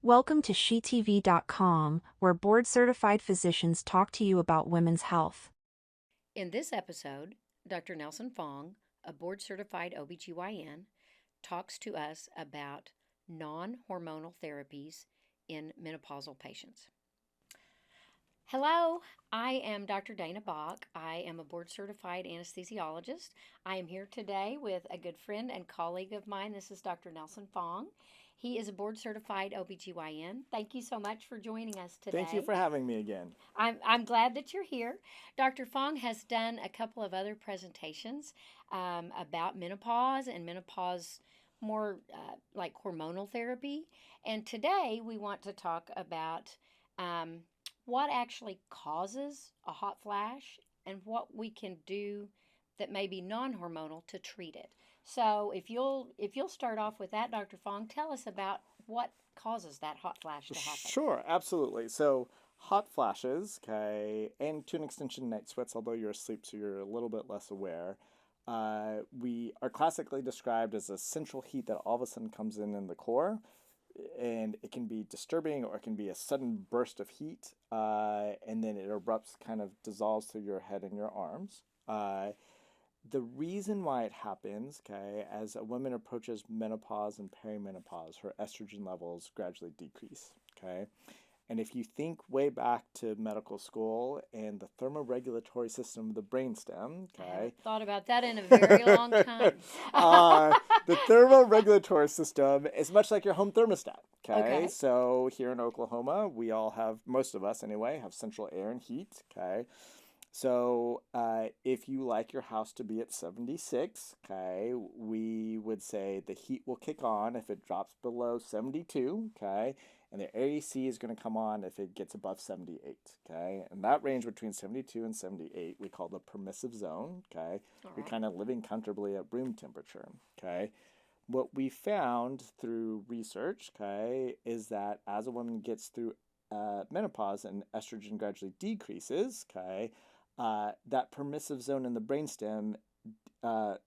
Welcome to SheTV.com, where board-certified physicians talk to you about women's health. In this episode, Dr. Nelson Fong, a board-certified OB-GYN, talks to us about non-hormonal therapies in menopausal patients. Hello, I am Dr. Dana Bach. I am a board-certified anesthesiologist. I am here today with a good friend and colleague of mine. This is Dr. Nelson Fong. He is a board-certified OB-GYN. Thank you so much for joining us today. Thank you for having me again. I'm glad that you're here. Dr. Fong has done a couple of other presentations about menopause and menopause more like hormonal therapy. And today we want to talk about what actually causes a hot flash and what we can do that may be non-hormonal to treat it. So if you'll start off with that, Dr. Fong, tell us about what causes that hot flash to happen. Sure, absolutely. So hot flashes, okay, and to an extension night sweats, although you're asleep, so you're a little bit less aware. We are classically described as a central heat that all of a sudden comes in the core, and it can be disturbing or it can be a sudden burst of heat, and then it erupts, kind of dissolves through your head and your arms. The reason why it happens, okay, as a woman approaches menopause and perimenopause, her estrogen levels gradually decrease, okay? And if you think way back to medical school and the thermoregulatory system of the brainstem, I okay? haven't thought about that in a very long time. The thermoregulatory system is much like your home thermostat, okay? Okay. So here in Oklahoma, we all have, most of us anyway, have central air and heat, okay? So if you like your house to be at 76, okay, we would say the heat will kick on if it drops below 72, okay, and the AC is going to come on if it gets above 78, okay, and that range between 72 and 78 we call the permissive zone, okay. All You're right. kind of living comfortably at room temperature, okay. What we found through research, okay, is that as a woman gets through menopause and estrogen gradually decreases, okay, that permissive zone in the brainstem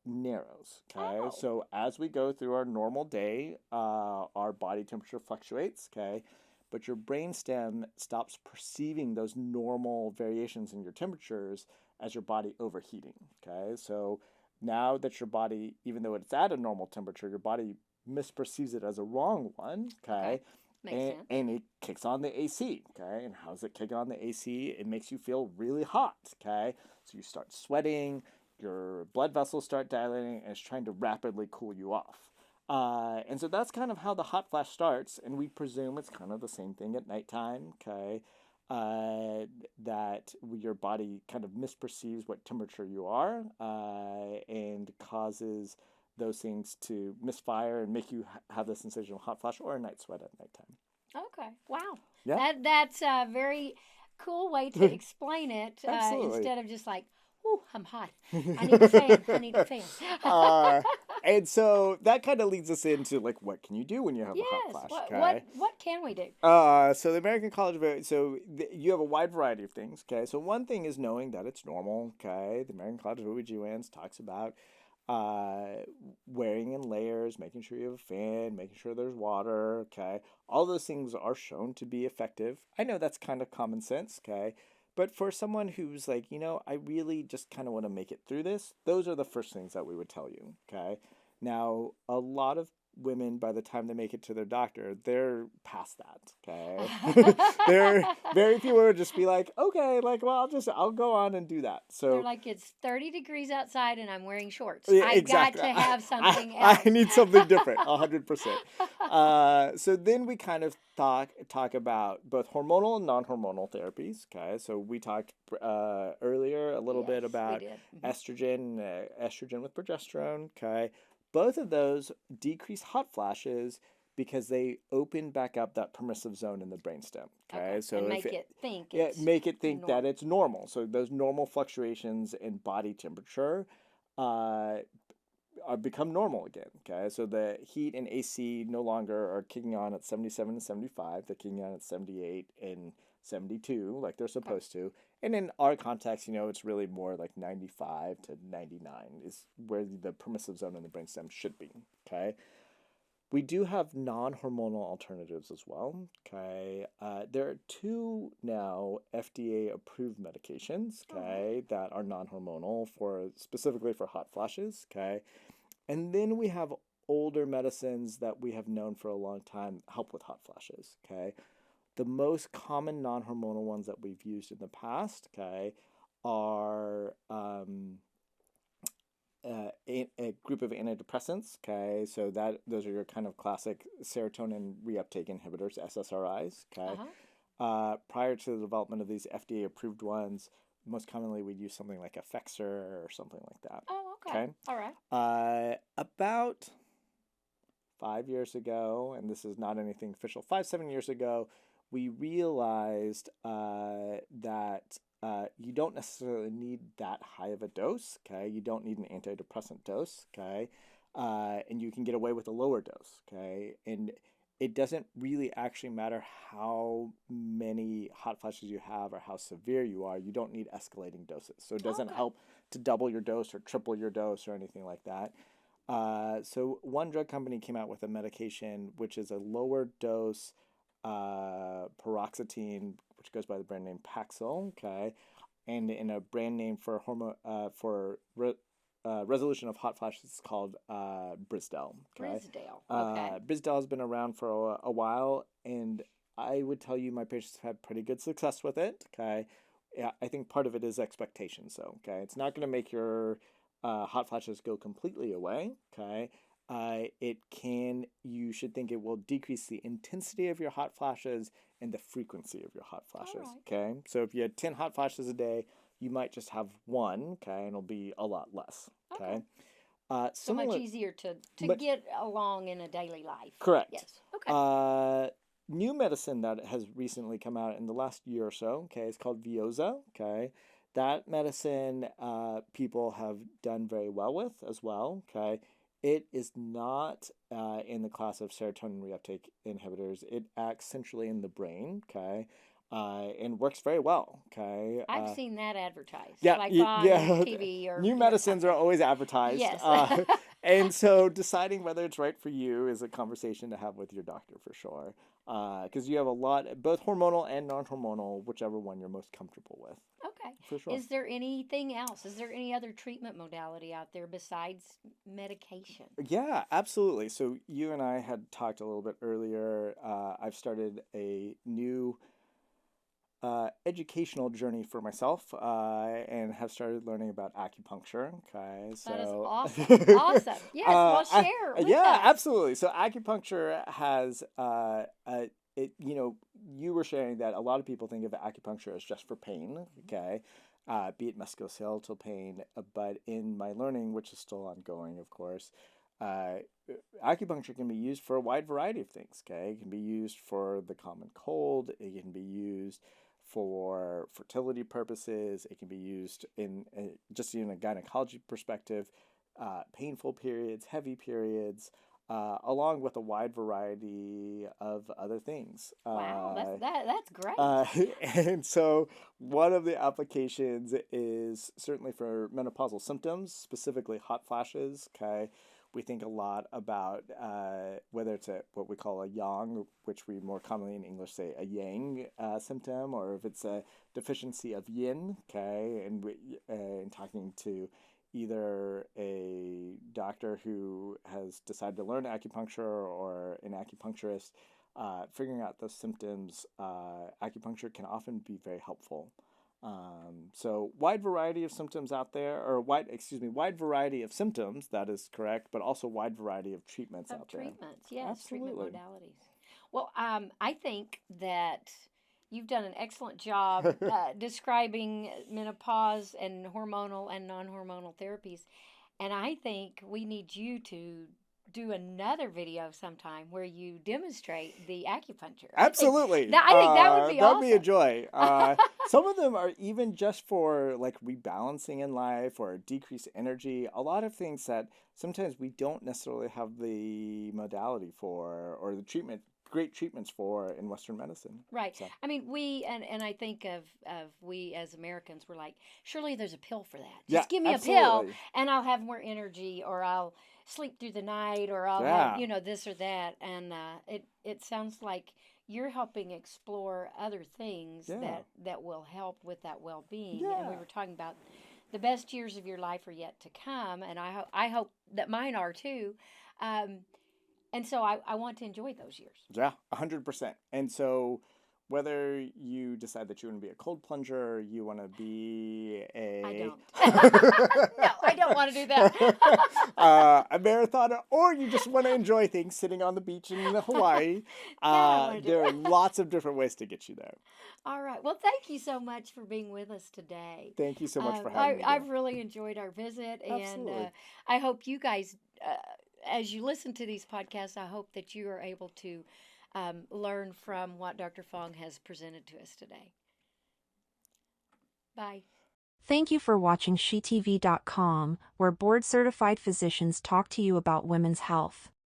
narrows. Okay, Oh. so as we go through our normal day, our body temperature fluctuates. Okay, but your brainstem stops perceiving those normal variations in your temperatures as your body overheating. Okay, so now that your body, even though it's at a normal temperature, your body misperceives it as a wrong one. Okay. Makes sense. And it kicks on the AC, okay? And how's it kick on the AC? It makes you feel really hot, okay? So you start sweating, your blood vessels start dilating, and it's trying to rapidly cool you off. And so that's kind of how the hot flash starts, and we presume it's kind of the same thing at nighttime, okay? That your body kind of misperceives what temperature you are and causes those things to misfire and make you have the sensation of hot flash or a night sweat at nighttime. Okay. Wow. Yeah, That's a very cool way to explain it absolutely. instead of just like, "Ooh, I'm hot. I need a fan. I need a fan." uh, and so that kind of leads us into like, what can you do when you have a hot Yes. flash? What Okay. what can we do? So the American College of you have a wide variety of things. Okay. So one thing is knowing that it's normal. Okay. The American College of OB-GYNs talks about uh, wearing in layers, making sure you have a fan, making sure there's water. Okay. All those things are shown to be effective. I know that's kind of common sense. Okay. But for someone who's like, I really just kind of want to make it through this, those are the first things that we would tell you. Okay. Now, a lot of women, by the time they make it to their doctor, they're past that. Okay. They're very few would just be like, okay, like, well, I'll go on and do that. They're So, like, it's 30 degrees outside and I'm wearing shorts. yeah, I got exactly. to have something else. I need something different, 100%. So then we kind of talk about both hormonal and non-hormonal therapies. Okay, so we talked earlier a little bit Yes, we about did. estrogen with progesterone. Okay, both of those decrease hot flashes because they open back up that permissive zone in the brainstem. Okay, so and if make it think yeah, it's make it think that normal. it's normal. So those normal fluctuations in body temperature uh, become normal again. Okay, so the heat and AC no longer are kicking on at 77 and 75. They're kicking on at 78 and 72, like they're Okay. supposed to. And in our context, it's really more like 95 to 99 is where the permissive zone in the brainstem should be. Okay. We do have non-hormonal alternatives as well. Okay, there are two now FDA-approved medications. Okay, that are non-hormonal for specifically for hot flashes. Okay, and then we have older medicines that we have known for a long time help with hot flashes. Okay, the most common non-hormonal ones that we've used in the past. Okay, are a group of antidepressants. Okay, so that those are your kind of classic serotonin reuptake inhibitors, SSRIs. Okay, prior to the development of these FDA approved ones, most commonly we'd use something like Effexor or something like that. Oh, okay. All right. About 5 years ago, and this is not anything official, 7 years ago, we realized that you don't necessarily need that high of a dose. Okay, you don't need an antidepressant dose. Okay, and you can get away with a lower dose. Okay, and it doesn't really actually matter how many hot flashes you have or how severe you are. You don't need escalating doses, so it doesn't help to double your dose or triple your dose or anything like that. So one drug company came out with a medication which is a lower dose paroxetine, which goes by the brand name Paxil, okay, and in a brand name for resolution of hot flashes, it's called Brisdell. Okay? Okay. Brisdell has been around for a while, and I would tell you my patients have had pretty good success with it. Okay, yeah, I think part of it is expectations. So, okay, it's not going to make your hot flashes go completely away. Okay. You should think it will decrease the intensity of your hot flashes and the frequency of your hot flashes. Okay. So if you had 10 hot flashes a day, you might just have one. Okay. And it'll be a lot less. Okay. So much easier to get along in a daily life. Correct. Yes. Okay. New medicine that has recently come out in the last year or so. Okay. It's called Veoza. Okay. That medicine people have done very well with as well. Okay. It is not in the class of serotonin reuptake inhibitors. It acts centrally in the brain, okay, and works very well, okay. I've seen that advertised, yeah, like on TV or new medicines are always advertised. Yes. And so deciding whether it's right for you is a conversation to have with your doctor for sure, because you have a lot, both hormonal and non-hormonal, whichever one you're most comfortable with. Okay. For sure. Is there anything else? Is there any other treatment modality out there besides medication? Yeah, absolutely. So you and I had talked a little bit earlier. I've started a new educational journey for myself and have started learning about acupuncture. Okay, so that is awesome. Awesome. Yes, well, share with us. Absolutely. So acupuncture has you were sharing that a lot of people think of acupuncture as just for pain, okay, be it musculoskeletal pain, but in my learning, which is still ongoing, of course, acupuncture can be used for a wide variety of things, okay? It can be used for the common cold, it can be used for fertility purposes, it can be used in just in a gynecology perspective, painful periods, heavy periods, along with a wide variety of other things. Wow, that's great. And so one of the applications is certainly for menopausal symptoms, specifically hot flashes. Okay, we think a lot about whether it's what we call a yang, which we more commonly in English say a yang symptom, or if it's a deficiency of yin. Okay, and in talking to either a doctor who has decided to learn acupuncture or an acupuncturist, figuring out those symptoms, acupuncture can often be very helpful. So wide variety of symptoms out there, or wide variety of symptoms, that is correct, but also wide variety of treatments out there. Treatments, yes, Absolutely. treatment modalities. Well, I think that you've done an excellent job describing menopause and hormonal and non-hormonal therapies. And I think we need you to do another video sometime where you demonstrate the acupuncture. Absolutely. I think that would be awesome. That'd be a joy. Some of them are even just for like rebalancing in life or decreased energy. A lot of things that sometimes we don't necessarily have the modality for or the great treatments for in Western medicine. Right. So. I mean, and I think of we as Americans, we're like, surely there's a pill for that. Just give me absolutely. a pill and I'll have more energy, or I'll sleep through the night, or I'll Yeah. have, this or that. And it sounds like you're helping explore other things Yeah. that will help with that well-being. And we Yeah. were talking about the best years of your life are yet to come, and I hope that mine are too. Um, and so I want to enjoy those years. Yeah, 100%. And so whether you decide that you want to be a cold plunger or you want to be I a don't. No, I don't want to do that. a marathoner, or you just want to enjoy things sitting on the beach in Hawaii, No, I want to do there are it. lots of different ways to get you there. All right. Well, thank you so much for being with us today. Thank you so much for having me, I've dear. really enjoyed our visit, and Absolutely. I hope you guys, as you listen to these podcasts, I hope that you are able to learn from what Dr. Fong has presented to us today. Bye. Thank you for watching SheTV.com, where board-certified physicians talk to you about women's health.